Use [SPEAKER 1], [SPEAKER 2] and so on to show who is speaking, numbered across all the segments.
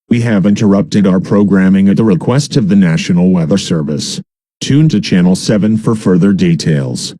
[SPEAKER 1] We have interrupted our programming at the request of the National Weather Service. Tune to Channel 7 for further details.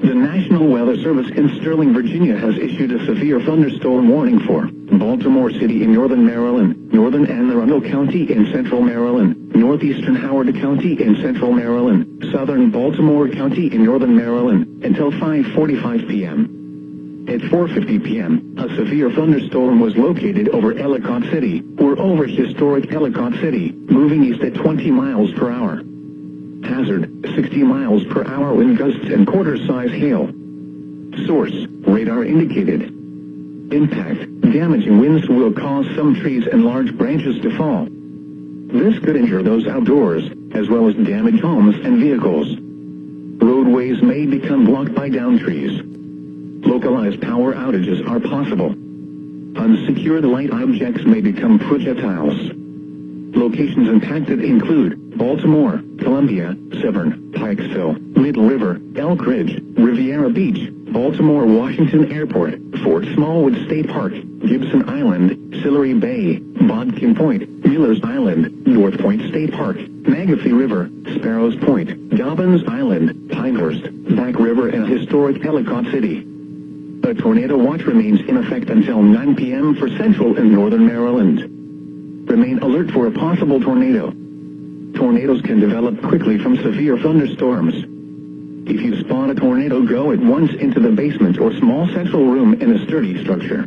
[SPEAKER 2] The National Weather Service in Sterling, Virginia has issued a severe thunderstorm warning for Baltimore City in northern Maryland, northern Anne Arundel County in central Maryland, northeastern Howard County in central Maryland, southern Baltimore County in northern Maryland, until 5:45 p.m. At 4:50 p.m., a severe thunderstorm was located over Ellicott City, or over historic Ellicott City, moving east at 20 miles per hour. Hazard, 60 miles per hour wind gusts and quarter-size hail. Source, radar indicated. Impact, damaging winds will cause some trees and large branches to fall. This could injure those outdoors, as well as damage homes and vehicles. Roadways may become blocked by downed trees. Localized power outages are possible. Unsecured light objects may become projectiles. Locations impacted include Baltimore, Columbia, Severn, Pikesville, Middle River, Elk Ridge, Riviera Beach, Baltimore Washington Airport, Fort Smallwood State Park, Gibson Island, Sillery Bay, Bodkin Point, Miller's Island, North Point State Park, McAfee River, Sparrows Point, Dobbins Island, Pinehurst, Back River and historic Ellicott City. A tornado watch remains in effect until 9 p.m. for central and northern Maryland. Remain alert for a possible tornado. Tornadoes can develop quickly from severe thunderstorms. If you spot a tornado, go at once into the basement or small central room in a sturdy structure.